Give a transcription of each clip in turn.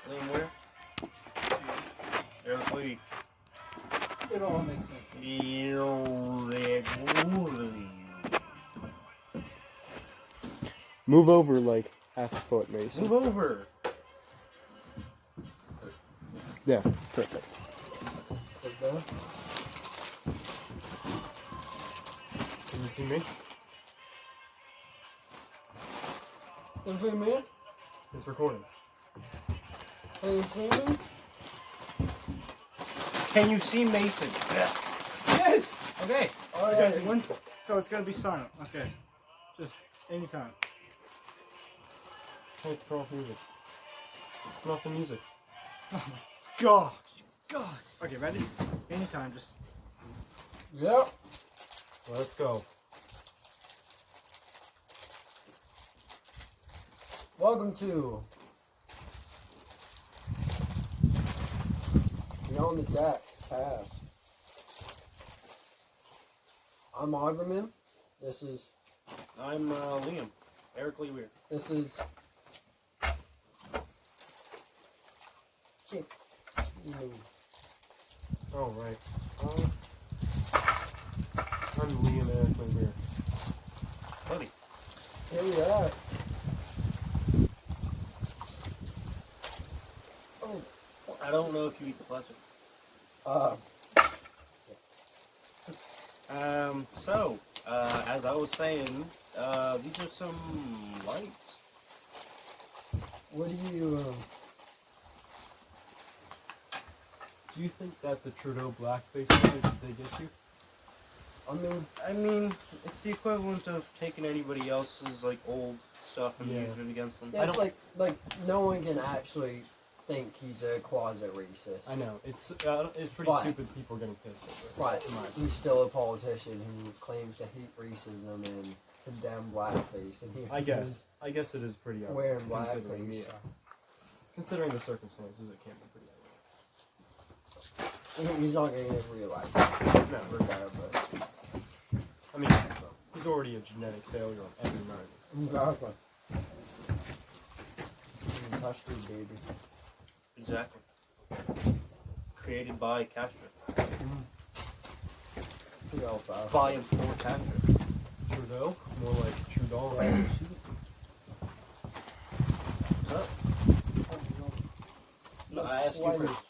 Liam where? Erically. It all makes sense. Move over like half a foot, Mason. Move over. Yeah, perfect. Like that. Can you see me? Can you see me? It's recording. Can you see me? Can you see Mason? Yes! Okay. Alright. So it's gotta be silent. Okay. Just anytime. Hey, turn off music. Turn off the music. Gosh. Okay, ready? Anytime, just. Yep. Let's go. Welcome to Beyond the Deck Cast. I'm Augerman. This is I'm Liam. Erically Weird. this is Chick. Oh, right. I'm Liam Erically Weird. Buddy. Here we are. Oh, I don't know if you eat the plastic. As I was saying, these are some lights. what do you Do you think that the Trudeau blackface thing is a big issue? I mean, I mean, it's the equivalent of taking anybody else's like old stuff and Yeah. using it against them. yeah, it's like no one can actually think he's a closet racist. I know. It's pretty But- stupid people getting pissed over it. But in my opinion. he's still a politician who claims to hate racism and condemn blackface, and he I guess it is pretty wearing considering, blackface. considering the circumstances, it can be pretty He's not getting his real life, No. regardless. I mean, he's already a genetic failure on every matter. Exactly. Custard baby. Exactly. Created by Castro. Who else? By and for Castro. Trudeau, more like Trudeau. What's up? No, I asked you Slimy. first.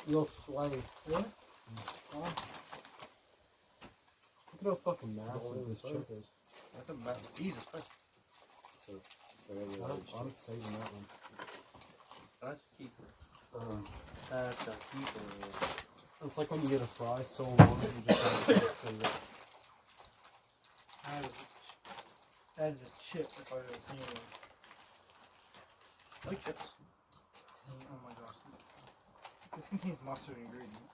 You look slimy. Really? Look at how fucking massive this chip is. That's a matter. Jesus Christ. So, very I'm large. saving that one. That's a keeper. Um, That's a keeper. It's like when you get a fry so long that you just have to save it. That is a chip if I ever seen one. I like chips. Oh my gosh. This contains mustard ingredients.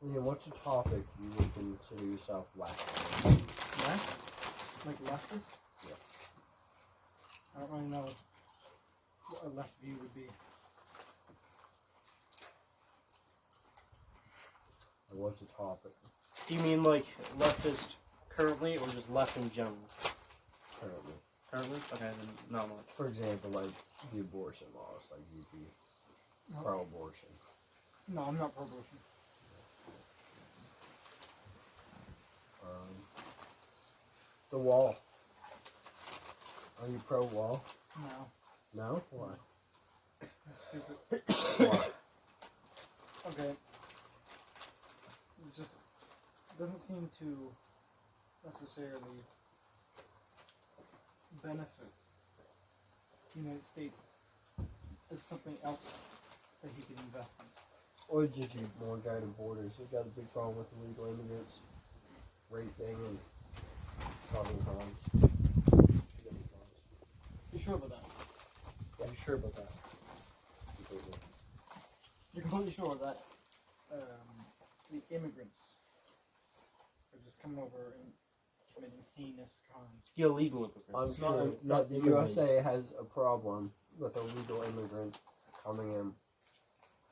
Liam, what's a topic you would consider yourself left? Left? Like leftist? Yeah. I don't really know what a left view would be. Or what's a topic Do you mean like leftist currently or just left in general? currently? Currently? Okay, then not much. For example, like the abortion laws, like you'd be No. pro-abortion. No, I'm not pro-abortion. The wall. Are you pro-wall? No. No? Why? That's stupid. Why? Okay. It just doesn't seem to necessarily benefit the United States as something else that he can invest in. Or just you more guided borders. We've got a big problem with illegal immigrants raping and causing crimes. You sure about that? Yeah, I'm sure about that. Completely. You're completely sure that the immigrants are just coming over and committing heinous crimes? The illegal immigrants. I'm Not- sure not that the immigrants. USA has a problem with illegal immigrants coming in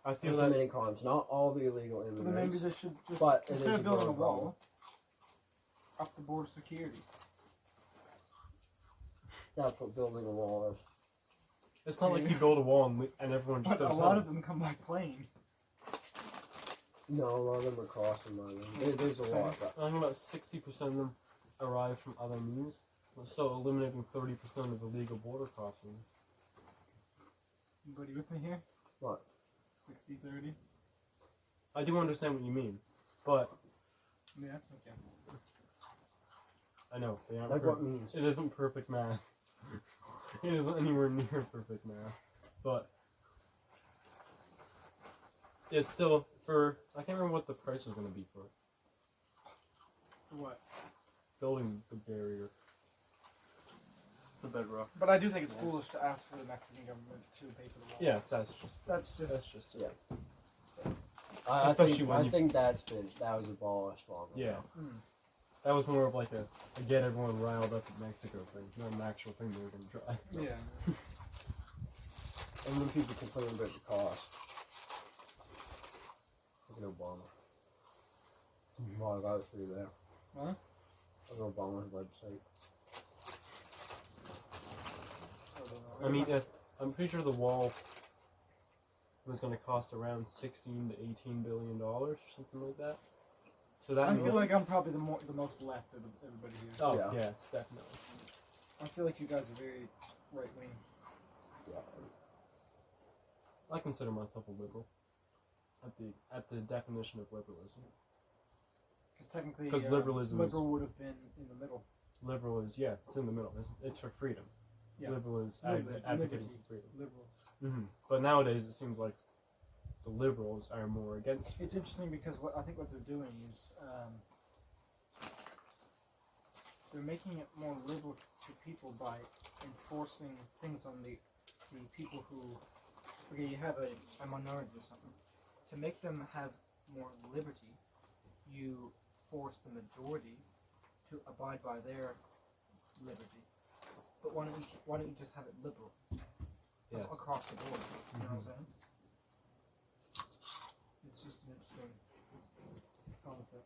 I feel and that committing crimes. Not all the illegal But then maybe immigrants. they should just, But it instead is of building a growing wall, up the border security. That's what building a wall is. It's not like you build a wall and everyone just But a goes lot home. of them come by plane. No, a lot of them are crossing by them. There's a lot. But I think about 60% of them arrive from other means, so eliminating 30% of illegal border crossings. Anybody with me here? what? 60-30? I do understand what you mean, but Yeah, okay. I know they aren't. Like what means? It isn't perfect math. It isn't anywhere near perfect math, but it's still for. I can't remember what the price is going to be for For what? building the barrier. The bedrock. But I do think it's foolish to ask for the Mexican government to pay for the wall. Yes, that's just That's just. silly. Yeah. I Especially think, when I you- think that was abolished long ago. Yeah, Mm. that was more of like a get everyone riled up in Mexico thing, not an actual thing they were going to try. Yeah. And when people complain about the cost, look at Obama. Well, I was through there. Huh? Look at Obama's website. I mean, I'm pretty sure the wall was going to cost around 16 to 18 billion dollars, or something like that. So that I means, feel like I'm probably the most left of everybody here. oh Yeah. yeah, it's definitely. I feel like you guys are very right wing. Yeah. I consider myself a liberal. At the definition of liberalism, Because technically, 'Cause liberalism is- liberal would have been in the middle. liberal is it's in the middle. It's for freedom. Yeah. Liberal is Liberty, advocating liberty, for freedom. Liberal. But nowadays it seems like the liberals are more against. It's interesting because I think what they're doing is they're making it more liberal to people by enforcing things on the people who, okay, you have a minority or something. To make them have more liberty, you force the majority to abide by their liberty. But why don't you just have it liberal Yes. across the board? You know what I'm saying? It's just an interesting concept.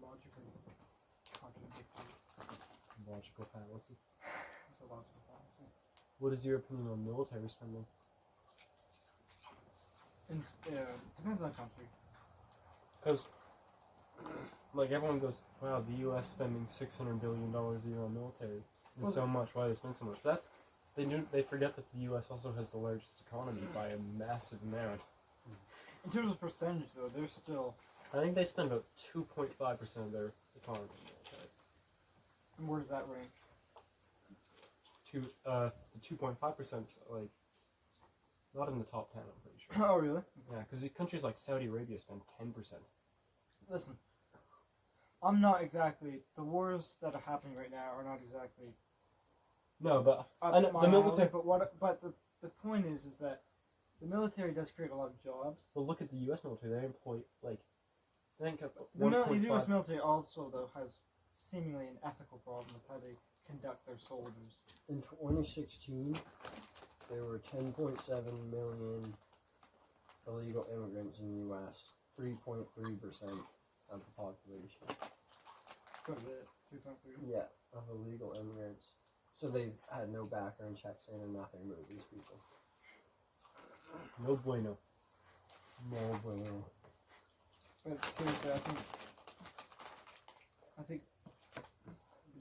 Logically contradictory. Logical fallacy. It's a logical fallacy. What is your opinion on military spending? And depends on country. Because, like, everyone goes, wow, the U.S. spending $600 billion a year on military. It's Well, so much. Why do they spend so much? They forget that the U.S. also has the largest economy by a massive amount. In terms of percentage, though, they're still. I think they spend about 2.5% of their economy on military. And where does that rank? The 2.5%'s, like, not in the top 10, I'm pretty sure. Oh, really? Yeah, because countries like Saudi Arabia spend 10%. Listen, I'm not exactly. The wars that are happening right now are not exactly. No, but Up I know, my the alley, military. but the point is that the military does create a lot of jobs. Well, look at the U.S. military. They employ, like, I think The U.S. 1.5. military also, though, has seemingly an ethical problem with how they conduct their soldiers. In 2016, there were 10.7 million illegal immigrants in the U.S. 3.3% of the population. Quite a bit. 3.3. Yeah, of illegal immigrants. So they had no background checks in and nothing about these people. No bueno. No bueno. But seriously, I think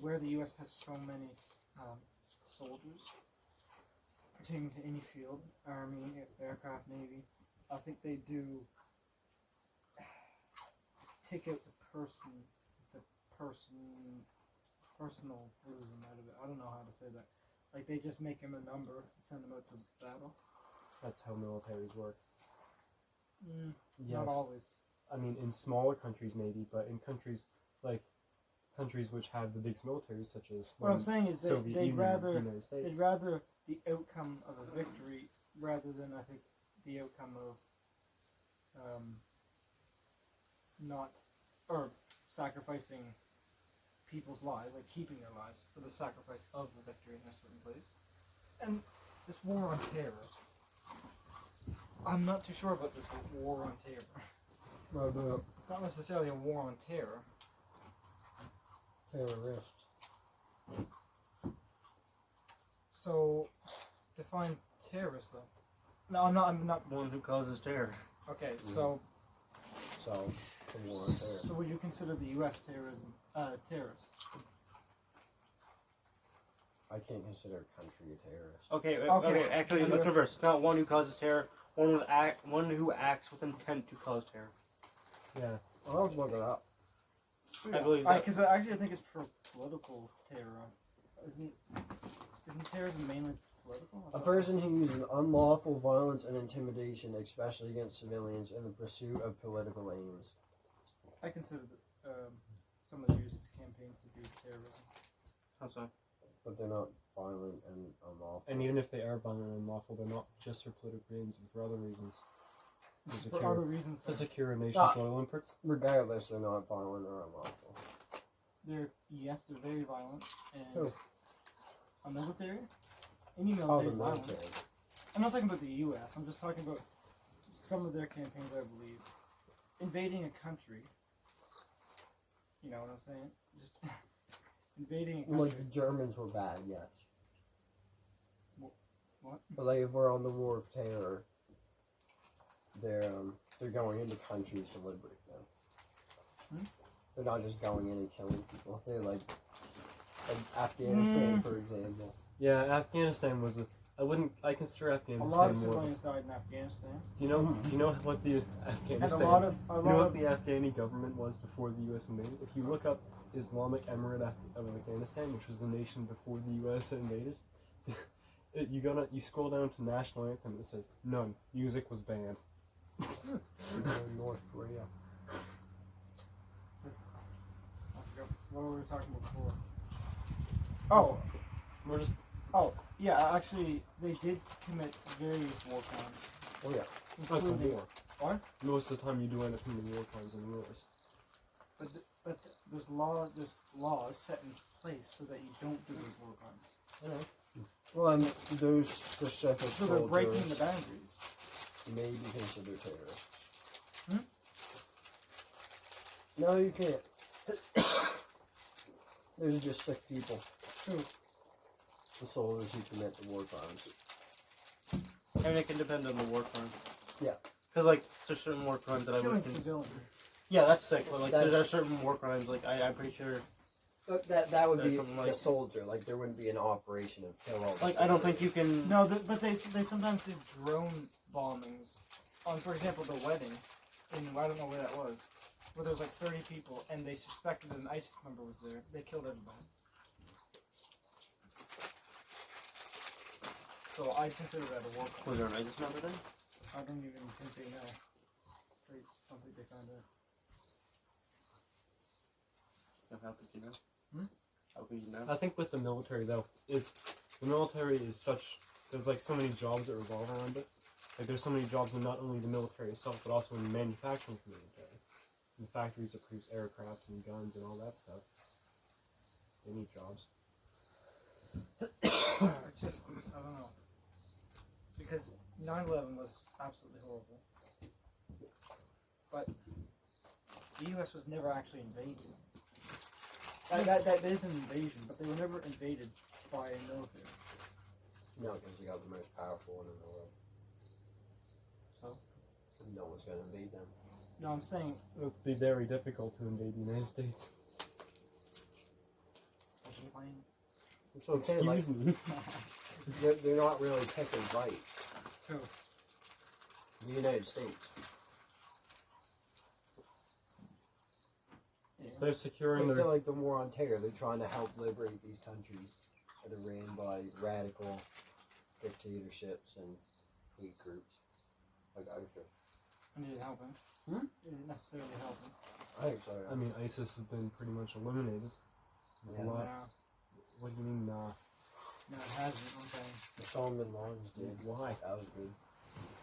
where the U.S. has so many soldiers pertaining to any field, army, aircraft, navy, I think they do take out the personalism out of it. I don't know how to say that. Like they just make him a number, send him out to battle. That's how militaries work. Yes. Not always. I mean, in smaller countries maybe, but in countries which have the biggest militaries, such as What I'm saying is Soviet they'd Union, rather United States. they'd rather the outcome of a victory rather than I think the outcome of not or sacrificing people's lives, like keeping their lives for the sacrifice of the victory in a certain place. And this war on terror, I'm not too sure about this war on terror. It's not necessarily a war on terror. Terrorists. So, define terrorist though. No, I'm not. I'm not. One who causes terror. Okay, so So, the war on terror. so would you consider the U.S. terrorism terrorist? I can't consider a country a terrorist. Okay, Okay. okay. Actually, And let's US reverse. Not one who causes terror. One who acts with intent to cause terror. Yeah. I'll look it up. I believe that. Because actually, I think it's for political terror. Isn't terrorism mainly political? I A thought- person who uses unlawful violence and intimidation, especially against civilians, in the pursuit of political aims. I consider some of the U.S. campaigns to be terrorism. How so? But they're not violent and unlawful. And even if they are violent and unlawful, they're not just for political reasons, but for other reasons. To For secure, other reasons, to secure a nation's Ah. oil imports. Regardless, they're not violent or unlawful. they're very violent and Who? a military. Any Oh, military the is violent. military. I'm not talking about the U.S. I'm just talking about some of their campaigns. I believe invading a country. You know what I'm saying? Just invading a country. Like the Germans were bad, yes. What? But like if we're on the war of terror, they're going into countries to liberate them. Hmm? They're not just going in and killing people. They're like Afghanistan, for example. Yeah, Afghanistan was a. I consider A Afghanistan lot of more. civilians died in Afghanistan. Do you know what the Afghanistan? And a lot you know what the Afghani government was before the U.S. invaded? If you look up Islamic Emirate of Afghanistan, which was the nation before the U.S. invaded, you scroll down to national anthem. It says none. Music was banned. They're in North Korea. I forgot what we were talking about before. Oh, We're just yeah. Actually, they did commit various war crimes, Oh yeah. that's a including war. What? Most of the time, you do end up committing war crimes and wars. But there's laws set in place so that you don't do those war crimes. Well, and those specific So they're breaking the soldiers boundaries. may be considered terrorists. Hmm? No, you can't. Those are just sick people. Who? The soldiers who commit the war crimes. And it can depend on the war crime. Yeah. Because like there's certain war crimes that I Killing would. civilians. Yeah, that's sick. But like That's- there are certain war crimes. Like I'm pretty sure. But that would There's be something a like- soldier. Like there wouldn't be an operation of kill all the Like I don't soldiers. think you can. No, but they sometimes did drone bombings on, for example, the wedding in I don't know where that was, where there was like 30 people and they suspected an ISIS member was there. They killed everybody. So I consider that a war crime. Was there an ISIS member then? I don't even think they know. I don't think they found out. And how could you know? Hmm? How could you know? I think with the military though, the military is such. There's like so many jobs that revolve around it. Like there's so many jobs in not only the military itself, but also in the manufacturing community. In factories that produce aircraft and guns and all that stuff. They need jobs. It's just, I don't know. Because 9/11 was absolutely horrible. But the U.S. was never actually invaded. That is an invasion, but they were never invaded by a military. No, because you got the most powerful one in the world. So? No one's gonna invade them. No, I'm saying, It would be very difficult to invade the United States. So Okay, excuse like- me. They're not really pick and fight. Who? The United States. Yeah. They're securing They're their. like the war on terror. They're trying to help liberate these countries that are ran by radical dictatorships and hate groups like ISIS. And is it helping? Hmm? Is it necessarily helping? I think so. I mean, ISIS has been pretty much eliminated. There's Yeah. a lot. No. What do you mean, nah? No, it hasn't. Okay. Osama bin Laden's did. Why? That was good.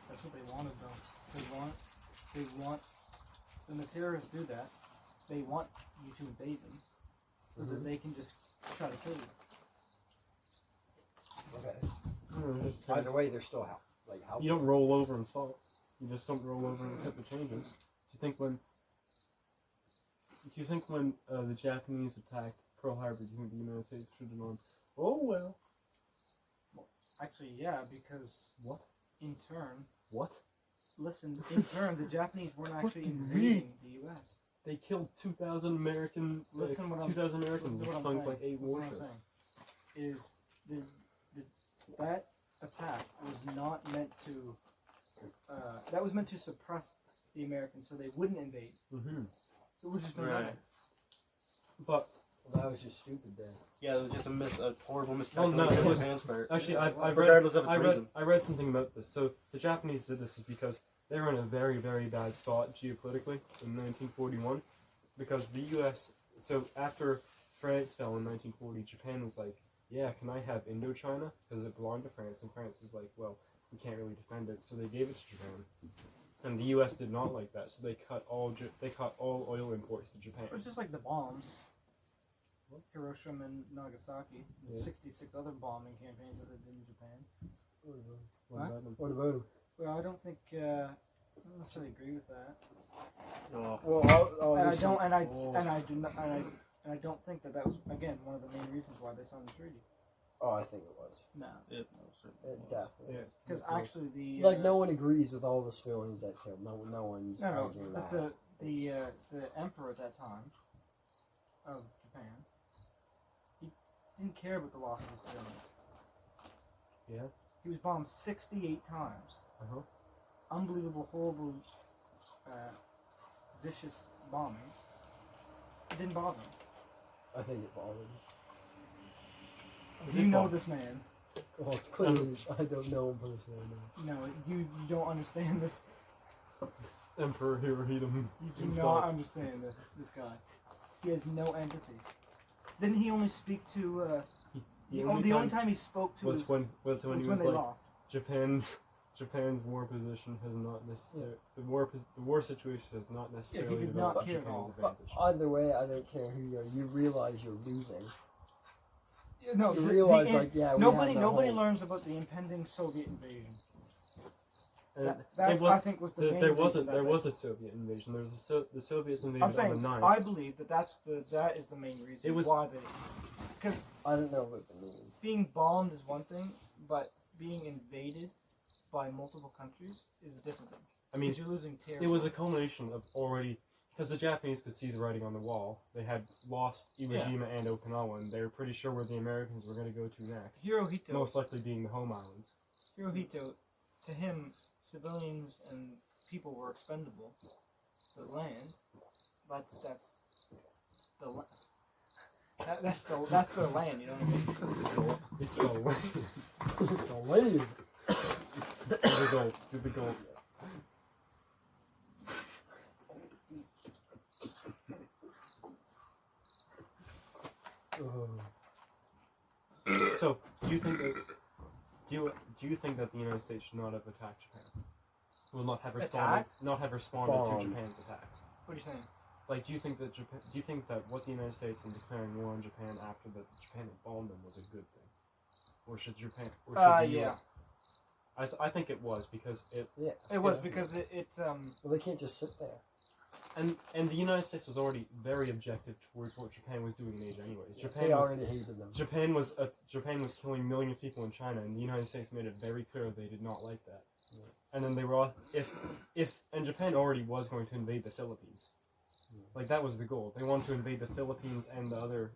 That's what they wanted, though. They want, when the terrorists do that, they want you to invade them so that Mhm. they can just try to kill you. Okay. Either way, they're still helping. You don't roll over and solve. You just don't roll over and accept the changes. Do you think when the Japanese attacked Pearl Harbor, do you think the United States should have known? Oh well. Actually, yeah, because What? in turn, What? listen, in turn, the Japanese weren't actually invading the U.S. They killed 2,000 American. Listen what I'm- 2,000 Americans Listen to and what I'm sunk saying. like 8 Listen to what I'm warships. saying. Is that attack was not meant to. That was meant to suppress the Americans so they wouldn't invade. Mm-hmm. So it was just Right. But Well, that was just stupid then. Yeah, it was just a horrible Oh, miscalculation no, it on was- Japan's part. actually, I've Regardless of its I reason. read something about this. So the Japanese did this is because they were in a very, very bad spot geopolitically in 1941, because the U.S. So after France fell in 1940, Japan was like, "Yeah, can I have Indochina?" Because it belonged to France, and France is like, "Well, we can't really defend it," so they gave it to Japan. And the U.S. did not like that, so they cut all oil imports to Japan. It was just like the bombs. Hiroshima and Nagasaki, and Yeah. 66 other bombing campaigns that they did in Japan. What about them? What about him? Well, I don't think I don't necessarily agree with that. Oh, Well, And I don't, and I do not, and I don't think that was again one of the main reasons why they signed the treaty. Oh, I think it was. No, it certainly It was. definitely. Yeah. because actually the Like no one agrees with all the civilians that killed. No one's no, arguing but that. the emperor at that time of Japan, he didn't care about the loss of his civilians. Yeah. He was bombed 68 times. Uh-huh. Unbelievable, horrible, vicious bombings. It didn't bother him. I think it bothered him. It Do you did know bother. this man? Well, clearly, I don't know him personally. No. No, you don't understand this. Emperor Hirohito You do himself. not understand this guy. He has no empathy. Didn't he only speak to? The only time he spoke to was us when he was when was they like, lost. Japan's war position has not necessarily the war situation has not necessarily did developed not to care at Japan's all. But advantage. either way, I don't care who you are. You realize you're losing. No, You realize, like, yeah, we nobody have no hope. learns about the impending Soviet invasion. And That's it was, I think was the main there reason wasn't that there they- was a Soviet invasion. There was the Soviets invaded I'm on the saying 9th. I believe that is the main reason It was- why they, because I don't know about the name. being bombed is one thing, but being invaded by multiple countries is a different thing. I mean, Because you're losing territory. it was a culmination of already, because the Japanese could see the writing on the wall. They had lost Iwo Yeah. Jima and Okinawa, and they were pretty sure where the Americans were going to go to next. Hirohito. Most likely being the home islands. Hirohito, to him, civilians and people were expendable. The land, that's the that's the land. You know what I mean? It's the land. It's the land. The gold. The gold. So, do you think that do you think that the United States should not have attacked Japan? Will not have responded Bombed. to Japan's attacks. What are you saying? Like, do you think that what the United States in declaring war on Japan after that Japan had bombed them was a good thing, or should Japan? Or should the Yeah, US I think it was because it Yeah. it was Yeah. because it Well, they can't just sit there. and the United States was already very objective towards what Japan was doing in Asia. Anyways, They Japan was already hated them. Japan was killing millions of people in China, and the United States made it very clear they did not like that. Yeah. And then they were all, and Japan already was going to invade the Philippines. Yeah. Like that was the goal. They wanted to invade the Philippines and the other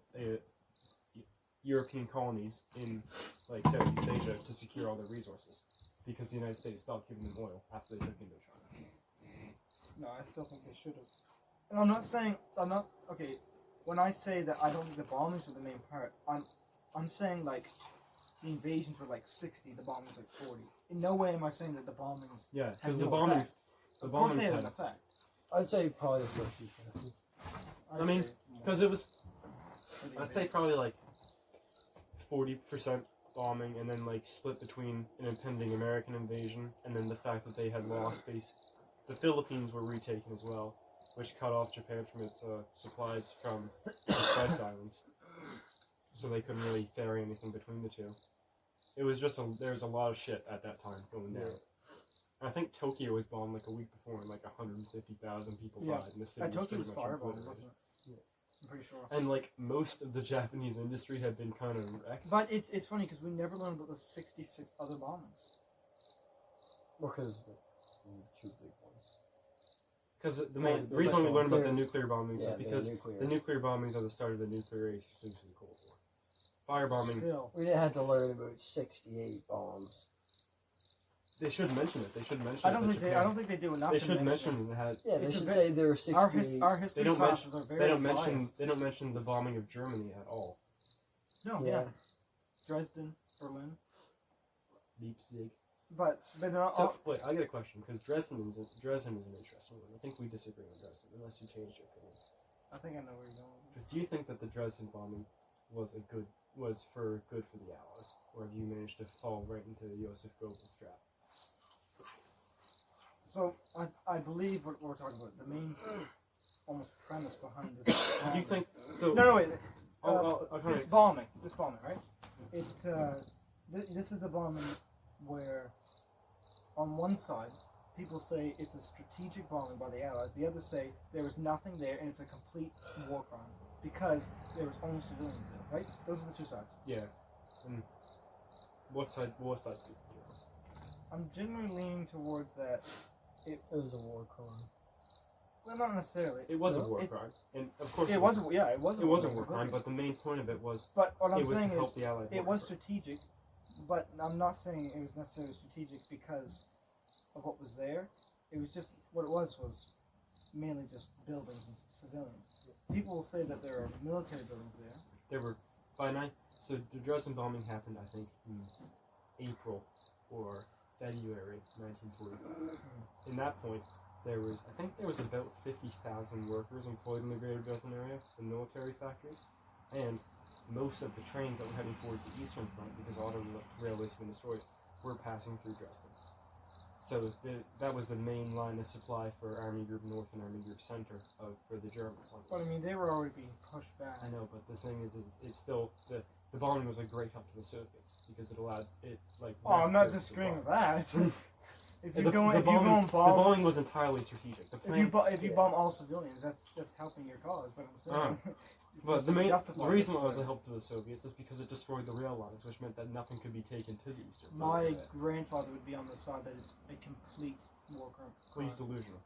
European colonies in like Southeast Asia to secure all their resources, because the United States stopped giving them oil after they took Indochina. No, I still think they should have. And I'm not okay. When I say that I don't think the bombings were the main part, I'm saying like the invasions were like 60, the bombings like 40. In no way am I saying that the bombings. Yeah, had because no the bombings, effect. the Of course bombings they had had an effect. I'd say probably 50-50. I'd I mean, say more because it was, for the I'd say probably like 40% bombing, and then like split between an impending American invasion, and then the fact that they had lost base. The Philippines were retaken as well, which cut off Japan from its supplies from the Spice Islands, so they couldn't really ferry anything between the two. It was just there was a lot of shit at that time going down. Yeah. I think Tokyo was bombed like a week before, and like 150,000 people Yeah. died, and the city was Tokyo pretty was much firebombed, obliterated. wasn't it? I'm pretty sure. And like most of the Japanese industry had been kind of wrecked. But it's funny because we never learned about the 66 other bombings. Because the two big ones. Because the Well, main the reason we learned about the they're- nuclear bombings is Yeah, because nuclear. the nuclear bombings are the start of the nuclear age, essentially the Cold War. Firebombing, Still. We didn't have to learn about 68 bombs. they should mention it. They should mention I it. don't that think they. I Japan- don't think they do enough. They in should that mention shit. it had. Yeah, they It's a should bit- say there were 68. Our history They don't classes are very They don't mention. biased. They don't mention the bombing of Germany at all. No, yeah. Dresden, Berlin, Leipzig. but they're not. So all, wait, I got a question because Dresden is an interesting one. I think we disagree on Dresden, unless you changed your opinion. I think I know where you're going. with But do you think that the Dresden bombing was good for the Allies, or have you managed to fall right into Joseph Goebbels' trap? this. So I believe what we're talking about. The main almost premise behind this. Do you bombing- think so? No, wait. I'll try This to- bombing, right? This is the bombing where, on one side, people say it's a strategic bombing by the Allies. The others say there was nothing there and it's a complete war crime because there was only civilians there. Right? Those are the two sides. Yeah. And what side? What side? do you think? I'm generally leaning towards that. It was a war crime. Well, not necessarily. It was a It's- war crime, and of course It was. Yeah, it was. It was a war crime, but the main point of it was But what I'm it was to saying help is, the Allied. it war was effort. strategic, but I'm not saying it was necessarily strategic because of what was there. It was just what it was mainly just buildings and civilians. People will say that there are military buildings there. There were by nine. So the Dresden bombing happened, I think, in April or February 1945. In that point, there was about 50,000 workers employed in the Greater Dresden area in military factories, and most of the trains that were heading towards the Eastern Front, because auto railways had been destroyed, were passing through Dresden. So that was the main line of supply for Army Group North and Army Group Center for the Germans. On But I this. mean, they were already being pushed back. I know, but the thing is it's still the bombing was a great help to the Soviets because it allowed it like. Oh, I'm not rapid disagreeing with supply. that. if The you go and bombing bomb, the bombing was entirely strategic. The plan, if you bomb all civilians, that's helping your cause. But I'm saying, but the justify reason this, why it was a help to the Soviets is because it destroyed the rail lines, which meant that nothing could be taken to the Eastern Front. My grandfather would be on the side that it's a complete war crime. Well, he's delusional.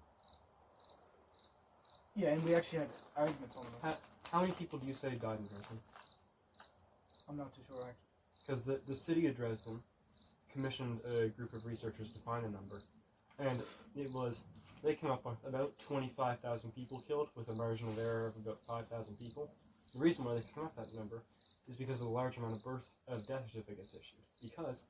Yeah, and we actually had arguments on this. How many people do you say died in Dresden? I'm not too sure actually. Because the city of Dresden commissioned a group of researchers to find a number, and they came up with about 25,000 people killed with a margin of error of about 5,000 people. The reason why they came up with that number is because of the large amount of death certificates issued. Because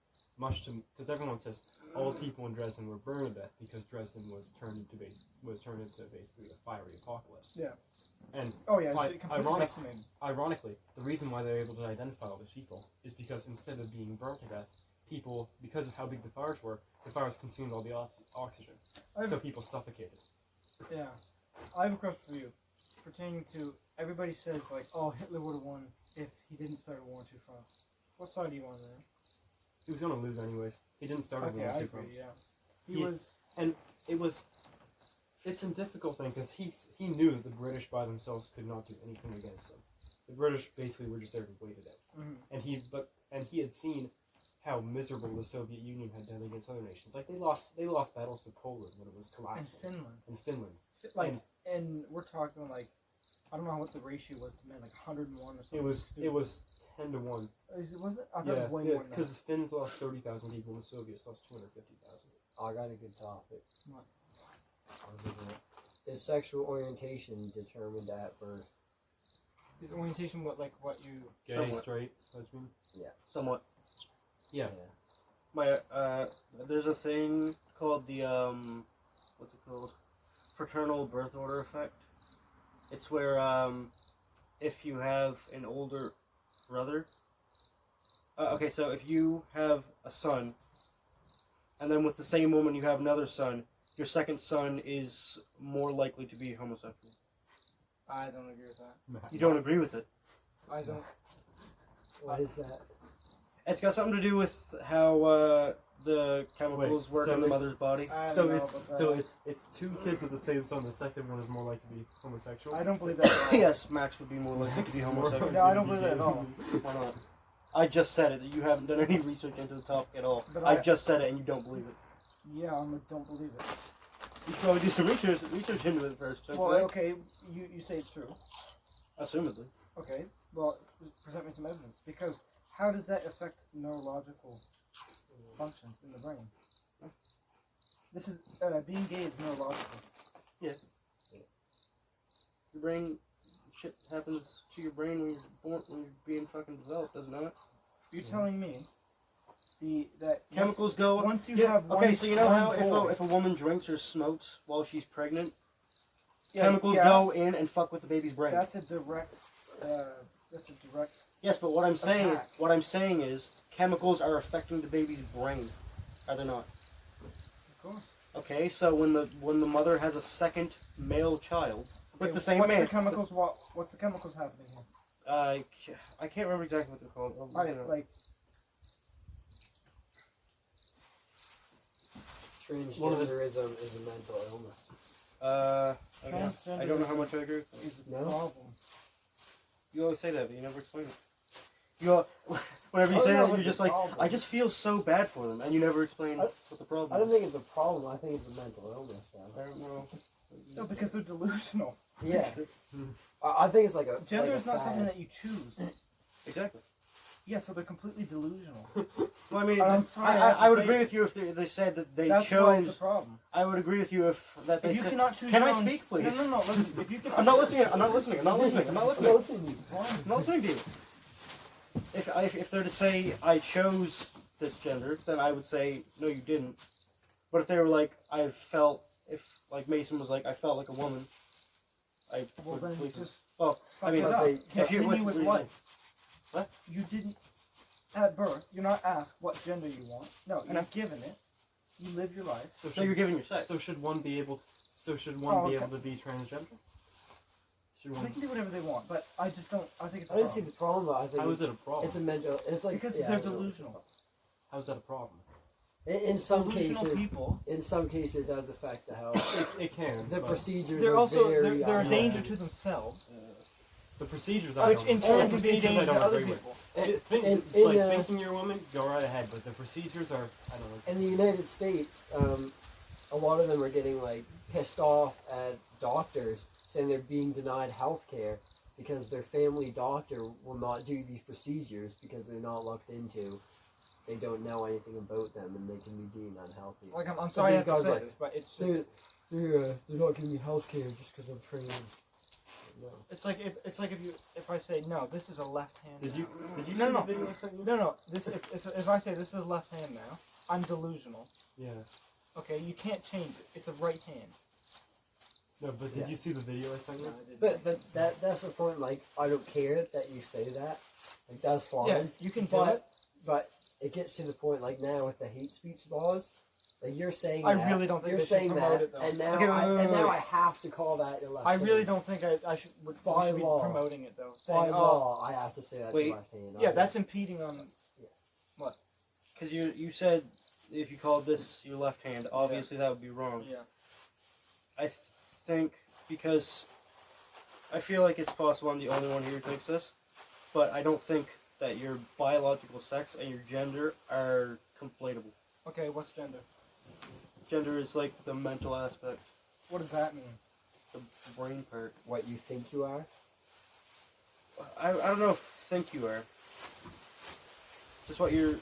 everyone says all people in Dresden were burned to death because Dresden was turned into basically a fiery apocalypse. Yeah. And Oh yeah, By- it's completely ironic- decimated. ironically, the reason why they're able to identify all these people is because instead of being burnt to death, because of how big the fires were, the fires consumed all the oxygen. I've- So people suffocated. Yeah. I have a question for you. Pertaining to, everybody says like, oh, Hitler would have won if he didn't start a war on two fronts. What side do you want there? He was going to lose anyways. He didn't start with Okay, the I two agree, fronts. yeah. It's a difficult thing because he knew that the British by themselves could not do anything against him. The British basically were just there to wait it out. Mhm. And he had seen how miserable the Soviet Union had done against other nations. Like they lost battles to Poland when it was And collapsing. Finland. And Finland. Like, and we're talking like, I don't know what the ratio was to men, like 101 or something. It was stupid. 10-1. Was it? I thought it was way more than that. because the Finns lost 30,000 people and the Soviets lost 250,000. I got a good topic. What? Is sexual orientation determined at birth? Is orientation what you? Gay, Somewhat. straight, lesbian. Somewhat. Yeah. There's a thing called the what's it called? Fraternal birth order effect. It's where if you have an older brother. Okay, so if you have a son, and then with the same woman you have another son, your second son is more likely to be homosexual. I don't agree with that. You don't agree with it. I don't. What is that? It's got something to do with how the chemicals Wait, work so in the it's- mother's body. I don't So know it's about that. so it's two kids of the same son. The second one is more likely to be homosexual. I don't believe that at all. Yes, Max would be more likely to be homosexual. No, I don't believe that at all. Why not? I just said it. You haven't done any research into the topic at all. But I I- just said it, and you don't believe it. Yeah, I don't believe it. You should probably do some research into it first. don't Well, you? okay, you say it's true. Assumedly. Okay, well, present me some evidence. Because how does that affect neurological functions in the brain? This is, being gay is neurological. Your brain, shit happens to your brain when you're born, when you're being fucking developed, doesn't it? You're telling me that Chemicals go. once you Yeah, have one, okay, so you know one how boy, if a woman drinks or smokes while she's pregnant, yeah, chemicals yeah, go in and fuck with the baby's brain. That's a direct. Yes, but what I'm saying, attack. is chemicals are affecting the baby's brain, are they not? Of course. Okay, so when the mother has a second male child with Okay, the same what's man, the chemicals? What's the chemicals happening here? I can't remember exactly what they're called. I'll look it up. Like Transgenderism is a mental illness. Okay. I don't know how much I agree with that. is a No? problem. You always say that, but you never explain it. Whenever you Oh, say no, that, you're it's just a like, problem. I just feel so bad for them, and you never explain I- what the problem I don't is. think it's a problem. I think it's a mental illness. Though. I don't know. No, because they're delusional. Yeah, I think it's like a Gender like is a not fad. something that you choose. Exactly. Yeah, so they're completely delusional. Well, I mean, I'm sorry, I have to I would say agree this. with you if they said that they That's why it's a chose. problem. I would agree with you if that they If you said. cannot choose Can your I own- speak, please? No, listen. If you can, I'm not listening. I'm not listening. I'm not listening. I'm not listening. Listen, you- I'm not listening to you. If they're to say I chose this gender, then I would say no, you didn't. But if they were like I felt, if like Mason was like I felt like a woman, I Well, would then believe him. just Well, suck I mean, it up. they- if you Continue with what? What? You didn't, at birth, you're not asked what gender you want. No, I know. you've given it. You live your life. So you're giving your sex. So should one be able? Should one Oh, be okay. able to be transgender? Should They one? can do whatever they want, but I just don't. I think it's a I didn't see problem. the problem, but I think How it's, is it a problem? it's a mental. It's like Because yeah, they're I know. delusional. How is that a problem? In some Delusional cases, people. in some cases, it does affect the health. It can. The but procedures They're are also very. they're a yeah. danger to themselves, the procedures I which don't. in the turn can be a procedures I danger don't to other agree with. people. Thinking you're a woman, go right ahead. But the procedures are, I don't know. In the United States, a lot of them are getting like pissed off at doctors saying they're being denied health care because their family doctor will not do these procedures because they're not looked into. They don't know anything about them and they can be deemed unhealthy. Like I'm So sorry I these have to guys say like- this, but it's just They're not giving me health care just because I'm trans. No. it's like if I say no, this is a left hand. Did you No, see no. the video I sent you? No. This if I say this is left hand now, I'm delusional. Yeah. Okay, you can't change it. It's a right hand. No, but did Yeah. you see the video I sent you? But that's the point. Like I don't care that you say that. Like that's fine. Yeah, you can do But it. but it gets to the point like now with the hate speech laws. Like you're saying I that, really don't think you're they should saying promote that, it, though. and now Okay, wait, and now wait. I have to call that your left I really hand. don't think I should we By should be law. promoting it though. By Saying, law, I have to say that's Wait. your left hand. yeah, that's impeding on. Because you said if you called this your left hand, obviously that would be wrong. Yeah. I think because I feel like it's possible I'm the only one here who thinks this, but I don't think that your biological sex and your gender are conflatable. Okay, what's gender? Gender is like the mental aspect, What does that mean? the brain part. what you think you are. I don't know if think you are. Just what your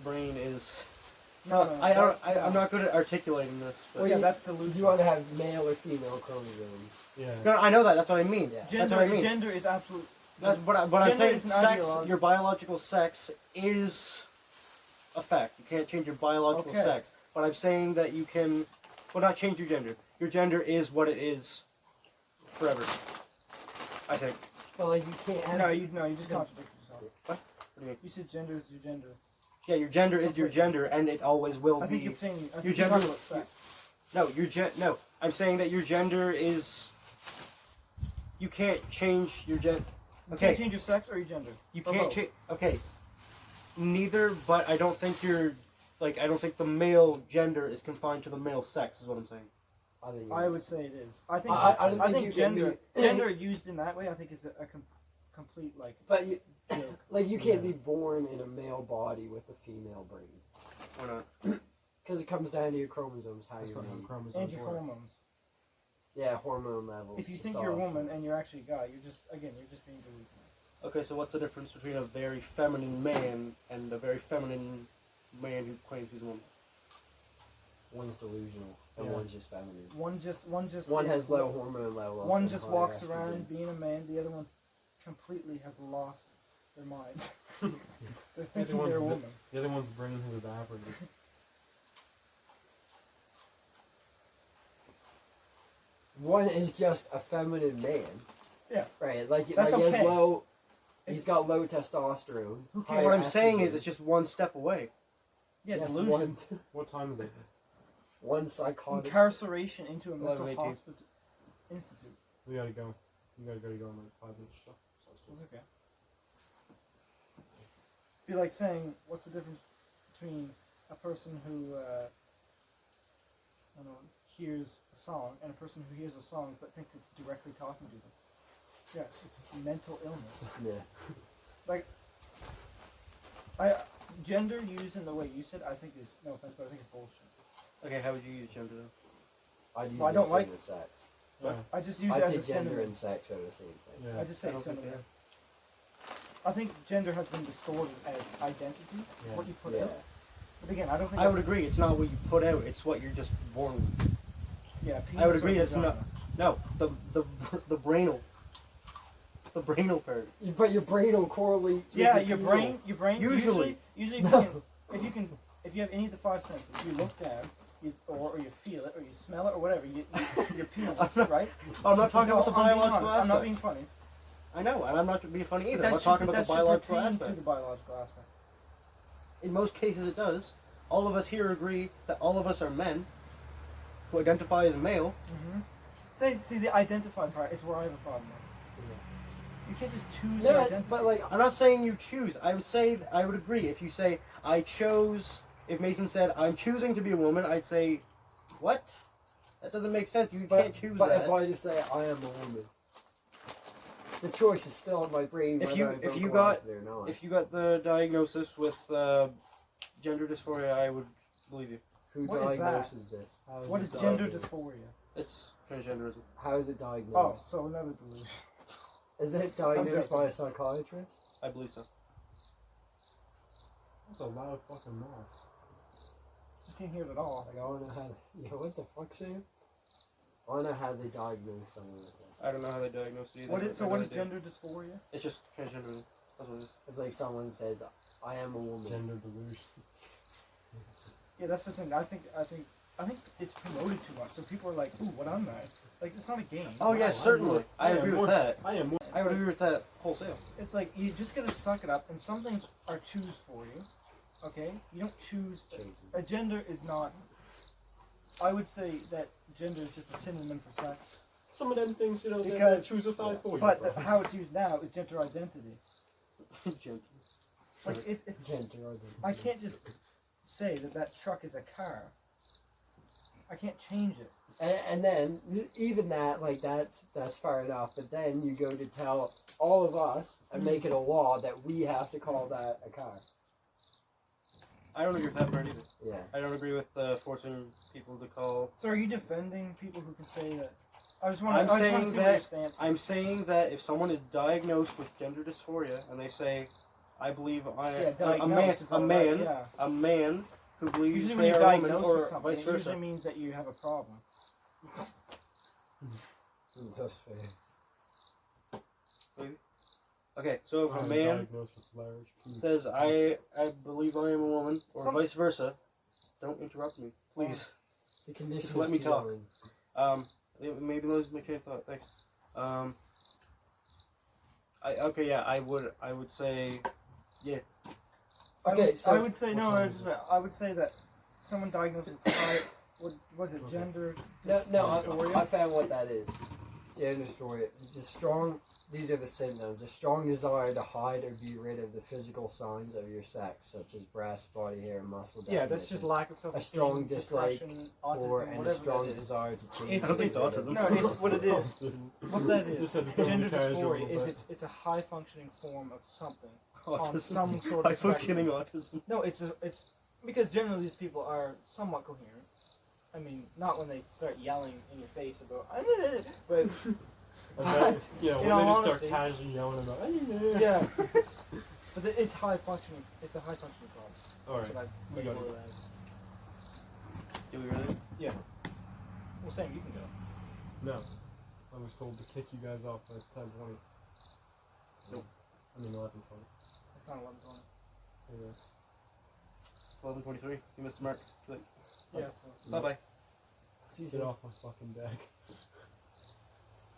brain is. I'm not good at articulating this. But Well, yeah, you- that's You delusional. want to have male or female chromosomes. Yeah. no, I know that. That's what I mean. Yeah. That's what I mean. Gender is absolute. That's what I'm Gender saying. is an Sex, ideology. your biological sex is a fact. You can't change your biological Okay. sex. But I'm saying that you can, well, not change your gender. Your gender is what it is forever. I think. But like you can't have. No, you just contradict yourself. What do you mean? You said gender is your gender. Yeah, your gender is your gender, and it always will I think be. you're saying. I your think you're gender- talking about sex. No, no. I'm saying that your gender is. You can't change your gender. You Okay. can't change your sex or your gender. You Or can't both. change. Okay. Neither, but I don't think your like I don't think the male gender is confined to the male sex. Is what I'm saying. I think it I is. would say it is. I think. I I, don't think think you can gender be- gender used in that way, I think is a complete like But you, joke. like you can't be born in a male body with a female brain Why not? because it comes down to your chromosomes, how That's you're not how made. chromosomes And your work. hormones. Yeah, hormone levels. If you think you're a testosterone. woman and you're actually a guy, you're just being delusional. Okay, so what's the difference between a very feminine man and a very feminine man who claims he's a woman? One's delusional and Yeah. one's just feminine. One just One has low hormone levels. One and just higher walks estrogen. around being a man. The other one completely has lost their minds. They're thinking one's they're a the- woman. The other one's brain has evaporated. One is just a feminine man. Yeah. Right. Like That's he has okay. low. He's got low testosterone. Who higher What I'm saying is, estrogen. it's just one step away. Yeah, Yes, delusion. What time is it? one psychotic. Incarceration into a mental 11:18. hospital institute. We gotta go. You gotta go in like 5 minutes. So. It's okay. Be like saying, what's the difference between a person who I don't know, hears a song and a person who hears a song but thinks it's directly talking to them? Yeah, it's mental illness. Yeah. Gender used in the way you said, I think is, no offense, but I think it's bullshit. Okay, how would you use gender then? I'd use Well, I the don't same like- as sex. Yeah. I just use I'd it say as a gender synonym. and sex are the same thing. Yeah. I just say I don't think synonym. they I think gender has been distorted as identity, Yeah. what you put Yeah. out. But again, I don't think I would that's- agree. It's not what you put out. It's what you're just born with. Yeah, I would penis or agree it's vagina. No, the brainal part. But your brain will correlate. with Yeah, the your penile. brain. Usually. Usually, if you have any of the five senses, you look down, or you feel it, or you smell it, or whatever. Your penis, right? I'm not talking about the I'm being biological honest, aspect. I'm not being funny. I know, and I'm not being funny either. But I'm not talking about the that should biological pertain aspect. to the biological aspect. In most cases, it does. All of us here agree that all of us are men who identify as male. Mm-hmm. See, the identified part is where I have a problem with. You can't just choose your No, identity. but like I'm not saying you choose. I would agree if you say I chose. If Mason said I'm choosing to be a woman, I'd say, what? That doesn't make sense. You can't choose but that. if I just say I am a woman, the choice is still in my brain. If whether you- I if you vocalize it or not. If you got the diagnosis with gender dysphoria, I would believe you. Who What is that? diagnoses this? How What it is gender diagnosed? dysphoria? It's transgenderism. How is it Oh, diagnosed? so another delusion. Is it diagnosed joking. by a psychiatrist? I believe so. That's a loud fucking mouth. You can't hear it at all. Like I wanna know how. Yeah, what the fuck, Sam? I wanna know how they diagnose someone with this. I don't know how they diagnose it either. What is I know they do. gender dysphoria? It's just transgenderism. That's what it is. It's like someone says, "I am a woman." Gender delusion. Yeah, that's the thing. I think it's promoted too much. So people are like, "Ooh, what am I?" Like it's not a game. Oh yeah, I'm certainly. more- I am agree more- with that. I am more. I would agree with that wholesale. It's like you just gotta suck it up, and some things are choose for you. Okay, you don't choose. Chasing. A gender is not. I would say that gender is just a synonym for sex. Some of them things, you know, they Because- choose a thigh for you. But bro. how it's used now is gender identity. Gent- Like if Gender identity. I can't just say that truck is a car. I can't change it. And then even that, like that's fair enough. But then you go to tell all of us and make it a law that we have to call that a car. I don't agree with that part either. Yeah. I don't agree with forcing people to call. So are you defending people who can say that? I just I'm want to saying see what that- your stance is. I'm saying that if someone is diagnosed with gender dysphoria and they say, "I believe Yeah, a man, diagnosed is all right, yeah. a man who believes Usually they when you're are a woman, diagnosed or with something, vice it versa." usually means that you have a problem. That's fair. Okay, so if a I'm man diagnosed with large penis. says, "I believe I am a woman," or Some- vice versa, don't interrupt me, please. The condition. Just let of me talk. feeling. Maybe lose my train of thought. Thanks. I would say, Okay, so I would say no. What I time just, is it? I would say that someone diagnosed with what was it? Okay. Gender. no, dysphoria? I found what that is. gender dysphoria. It's a strong. These are the symptoms: a strong desire to hide or be rid of the physical signs of your sex, such as breast, body hair, muscle Yeah, definition. that's just lack of self-esteem. A strong dislike depression, for autism, and a whatever strong that is. desire to change. It's- I don't think the it's gender. autism. No, it's what it is. What that is, Just had to throw gender the casual, dysphoria is but- it's a high functioning form of something. Autism. some sort of High functioning autism. No, it's because generally these people are somewhat coherent. I mean, not when they start yelling in your face about, but Okay. Yeah, in when all they just honesty- start casually yelling about, yeah. But it's high functioning. It's a high functioning problem. Alright, That's we got it. what it is. Do we really? Well, Sam, you can go. No. I was told to kick you guys off by 10:20. Nope. I mean 11:20. It's not 11:20. Yeah. It's 11:23. You missed the mark. Too late. Yeah. So. Bye bye. Get off my fucking deck.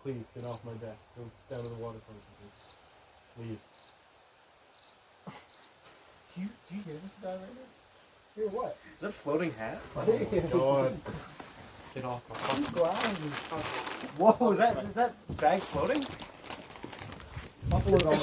Please, get off my deck. Go down to the waterfront. Please. Leave. Do you hear this guy right now? Hear what? Is that a floating hat? Oh my god. Get off my fucking Who's glad? Whoa, is that bag floating? Upload all